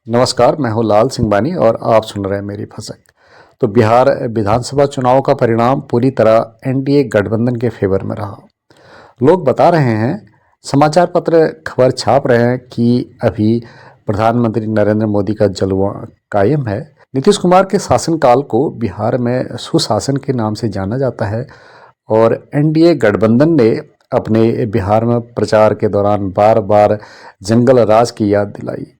नमस्कार, मैं हूं लाल सिंघवानी और आप सुन रहे हैं मेरी फसक। तो बिहार विधानसभा चुनाव का परिणाम पूरी तरह एनडीए गठबंधन के फेवर में रहा। लोग बता रहे हैं, समाचार पत्र खबर छाप रहे हैं कि अभी प्रधानमंत्री नरेंद्र मोदी का जलवा कायम है। नीतीश कुमार के शासनकाल को बिहार में सुशासन के नाम से जाना जाता है और एनडीए गठबंधन ने अपने बिहार में प्रचार के दौरान बार बार जंगल राज की याद दिलाई।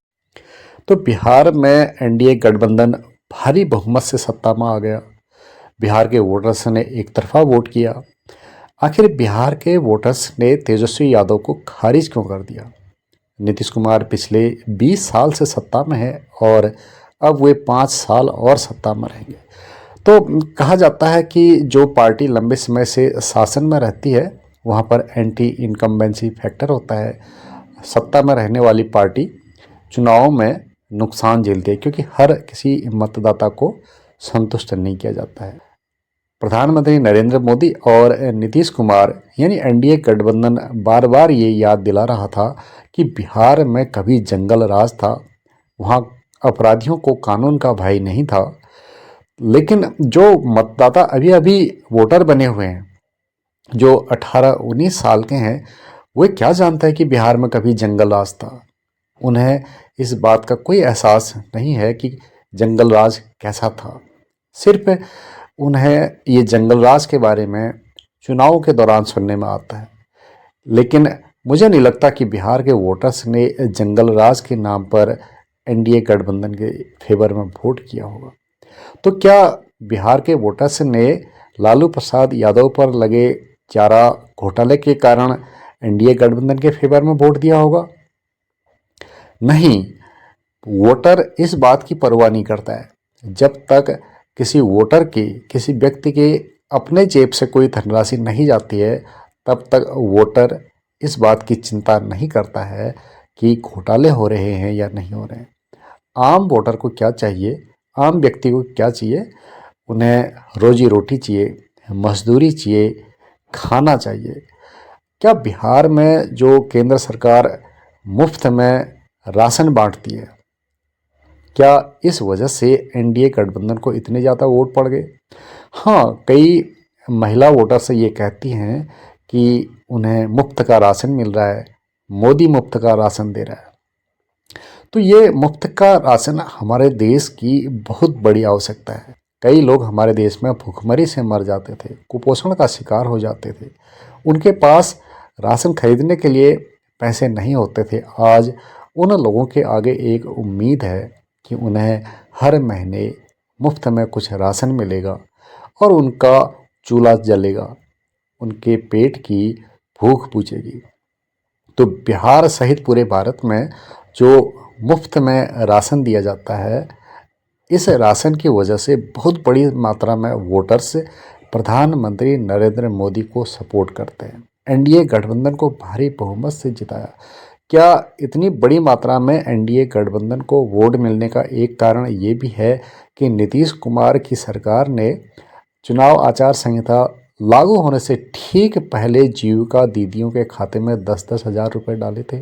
तो बिहार में एनडीए गठबंधन भारी बहुमत से सत्ता में आ गया। बिहार के वोटर्स ने एक तरफा वोट किया। आखिर बिहार के वोटर्स ने तेजस्वी यादव को खारिज क्यों कर दिया? नीतीश कुमार पिछले 20 साल से सत्ता में है और अब वे 5 साल और सत्ता में रहेंगे। तो कहा जाता है कि जो पार्टी लंबे समय से शासन में रहती है वहाँ पर एंटी इनकम्बेंसी फैक्टर होता है। सत्ता में रहने वाली पार्टी चुनाव में नुकसान झेलती है क्योंकि हर किसी मतदाता को संतुष्ट नहीं किया जाता है। प्रधानमंत्री नरेंद्र मोदी और नीतीश कुमार यानी एनडीए गठबंधन बार बार ये याद दिला रहा था कि बिहार में कभी जंगल राज था, वहाँ अपराधियों को कानून का भय नहीं था। लेकिन जो मतदाता अभी अभी वोटर बने हुए हैं, जो 18-19 साल के हैं, वे क्या जानते हैं कि बिहार में कभी जंगल राज था? उन्हें इस बात का कोई एहसास नहीं है कि जंगल राज कैसा था। सिर्फ उन्हें ये जंगल राज के बारे में चुनाव के दौरान सुनने में आता है। लेकिन मुझे नहीं लगता कि बिहार के वोटर्स ने जंगल राज के नाम पर एनडीए गठबंधन के फेवर में वोट किया होगा। तो क्या बिहार के वोटर्स ने लालू प्रसाद यादव पर लगे चारा घोटाले के कारण एनडीए गठबंधन के फेवर में वोट दिया होगा? नहीं, वोटर इस बात की परवाह नहीं करता है। जब तक किसी वोटर की, किसी व्यक्ति के अपने जेब से कोई धनराशि नहीं जाती है, तब तक वोटर इस बात की चिंता नहीं करता है कि घोटाले हो रहे हैं या नहीं हो रहे हैं। आम वोटर को क्या चाहिए, आम व्यक्ति को क्या चाहिए? उन्हें रोजी रोटी चाहिए, मजदूरी चाहिए, खाना चाहिए। क्या बिहार में जो केंद्र सरकार मुफ्त में राशन बांटती है, क्या इस वजह से एनडीए गठबंधन को इतने ज़्यादा वोट पड़ गए? हाँ, कई महिला वोटर से ये कहती हैं कि उन्हें मुफ्त का राशन मिल रहा है, मोदी मुफ्त का राशन दे रहा है। तो ये मुफ्त का राशन हमारे देश की बहुत बड़ी आवश्यकता है। कई लोग हमारे देश में भूखमरी से मर जाते थे, कुपोषण का शिकार हो जाते थे। उनके पास राशन खरीदने के लिए पैसे नहीं होते थे। आज उन लोगों के आगे एक उम्मीद है कि उन्हें हर महीने मुफ्त में कुछ राशन मिलेगा और उनका चूल्हा जलेगा, उनके पेट की भूख बुझेगी। तो बिहार सहित पूरे भारत में जो मुफ्त में राशन दिया जाता है, इस राशन की वजह से बहुत बड़ी मात्रा में वोटर्स प्रधानमंत्री नरेंद्र मोदी को सपोर्ट करते हैं। एनडीए गठबंधन को भारी बहुमत से जिताया। क्या इतनी बड़ी मात्रा में एनडीए गठबंधन को वोट मिलने का एक कारण ये भी है कि नीतीश कुमार की सरकार ने चुनाव आचार संहिता लागू होने से ठीक पहले जीविका दीदियों के खाते में 10-10 हज़ार रुपये डाले थे।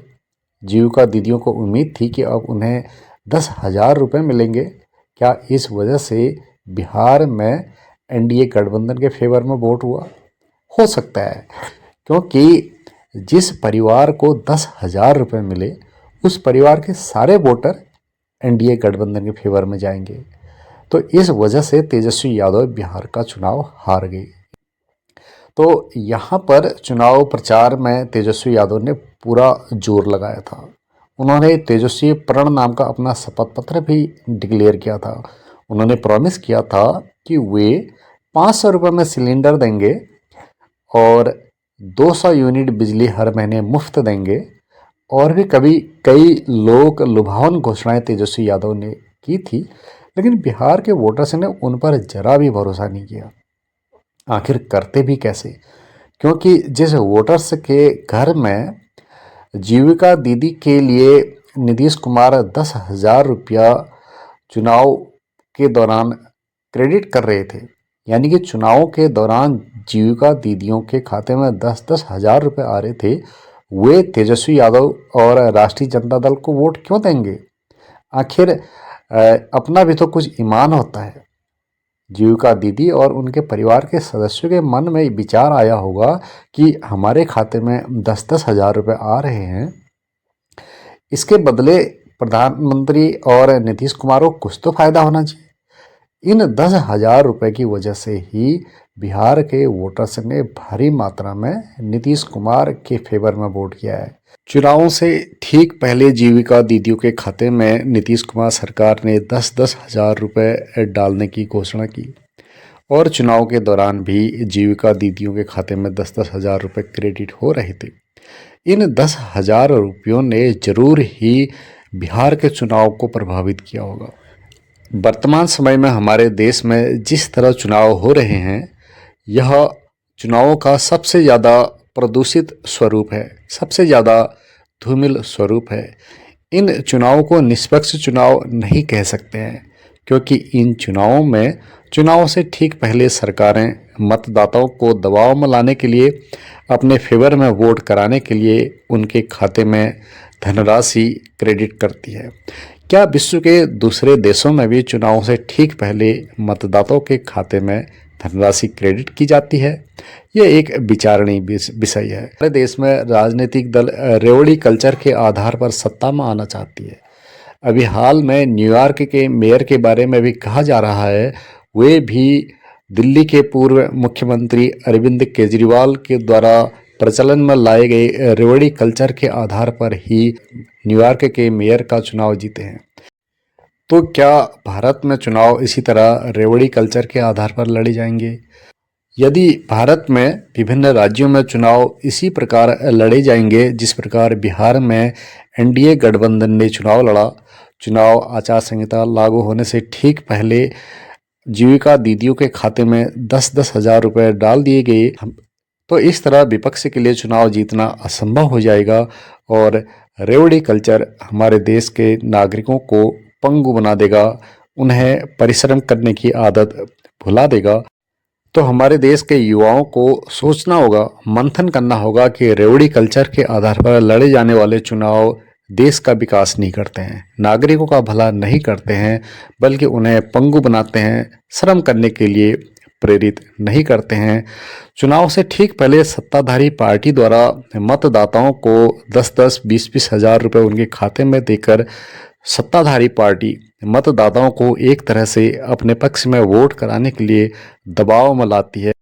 जीविका दीदियों को उम्मीद थी कि अब उन्हें 10,000 रुपये मिलेंगे। क्या इस वजह से बिहार में एनडीए गठबंधन के फेवर में वोट हुआ? हो सकता है, क्योंकि जिस परिवार को 10,000 रुपये मिले, उस परिवार के सारे वोटर एनडीए गठबंधन के फेवर में जाएंगे। तो इस वजह से तेजस्वी यादव बिहार का चुनाव हार गए। तो यहाँ पर चुनाव प्रचार में तेजस्वी यादव ने पूरा जोर लगाया था। उन्होंने तेजस्वी प्रण नाम का अपना शपथ पत्र भी डिक्लेयर किया था। उन्होंने प्रॉमिस किया था कि वे 500 रुपये में सिलेंडर देंगे और 200 यूनिट बिजली हर महीने मुफ्त देंगे। और भी कई लोक लुभावन घोषणाएं तेजस्वी यादव ने की थी, लेकिन बिहार के वोटर्स ने उन पर जरा भी भरोसा नहीं किया। आखिर करते भी कैसे? क्योंकि जिस वोटर्स के घर में जीविका दीदी के लिए नीतीश कुमार 10,000 रुपया चुनाव के दौरान क्रेडिट कर रहे थे, यानी कि चुनाव के दौरान जीविका दीदियों के खाते में 10-10 हज़ार रुपये आ रहे थे, वे तेजस्वी यादव और राष्ट्रीय जनता दल को वोट क्यों देंगे? आखिर अपना भी तो कुछ ईमान होता है। जीविका दीदी और उनके परिवार के सदस्यों के मन में विचार आया होगा कि हमारे खाते में 10-10 हज़ार रुपये आ रहे हैं, इसके बदले प्रधानमंत्री और नीतीश कुमार को कुछ तो फायदा होना चाहिए। इन 10,000 रुपये की वजह से ही बिहार के वोटर्स ने भारी मात्रा में नीतीश कुमार के फेवर में वोट किया है। चुनावों से ठीक पहले जीविका दीदियों के खाते में नीतीश कुमार सरकार ने 10-10 हज़ार रुपये डालने की घोषणा की और चुनाव के दौरान भी जीविका दीदियों के खाते में 10-10 हज़ार रुपये क्रेडिट हो रहे थे। इन 10,000 रुपयों ने जरूर ही बिहार के चुनाव को प्रभावित किया होगा। वर्तमान समय में हमारे देश में जिस तरह चुनाव हो रहे हैं, यह चुनावों का सबसे ज़्यादा प्रदूषित स्वरूप है, सबसे ज़्यादा धूमिल स्वरूप है। इन चुनावों को निष्पक्ष चुनाव नहीं कह सकते हैं, क्योंकि इन चुनावों में चुनाव से ठीक पहले सरकारें मतदाताओं को दबाव में लाने के लिए, अपने फेवर में वोट कराने के लिए उनके खाते में धनराशि क्रेडिट करती है। क्या विश्व के दूसरे देशों में भी चुनाव से ठीक पहले मतदाताओं के खाते में धनराशि क्रेडिट की जाती है? यह एक विचारणीय विषय है। हमारे देश में राजनीतिक दल रेवड़ी कल्चर के आधार पर सत्ता में आना चाहती है। अभी हाल में न्यूयॉर्क के मेयर के बारे में भी कहा जा रहा है, वे भी दिल्ली के पूर्व मुख्यमंत्री अरविंद केजरीवाल के द्वारा प्रचलन में लाए गए रेवड़ी कल्चर के आधार पर ही न्यूयॉर्क के मेयर का चुनाव जीते हैं। तो क्या भारत में चुनाव इसी तरह रेवड़ी कल्चर के आधार पर लड़े जाएंगे? यदि भारत में विभिन्न राज्यों में चुनाव इसी प्रकार लड़े जाएंगे जिस प्रकार बिहार में एनडीए गठबंधन ने चुनाव लड़ा, चुनाव आचार संहिता लागू होने से ठीक पहले जीविका दीदियों के खाते में 10-10 हज़ार रुपये डाल दिए गए, तो इस तरह विपक्ष के लिए चुनाव जीतना असंभव हो जाएगा और रेवड़ी कल्चर हमारे देश के नागरिकों को पंगु बना देगा, उन्हें परिश्रम करने की आदत भुला देगा। तो हमारे देश के युवाओं को सोचना होगा, मंथन करना होगा कि रेवड़ी कल्चर के आधार पर लड़े जाने वाले चुनाव देश का विकास नहीं करते हैं, नागरिकों का भला नहीं करते हैं, बल्कि उन्हें पंगु बनाते हैं, श्रम करने के लिए प्रेरित नहीं करते हैं। चुनाव से ठीक पहले सत्ताधारी पार्टी द्वारा मतदाताओं को 10-10, 20-20 हज़ार रुपये उनके खाते में देकर सत्ताधारी पार्टी मतदाताओं को एक तरह से अपने पक्ष में वोट कराने के लिए दबाव में लाती है।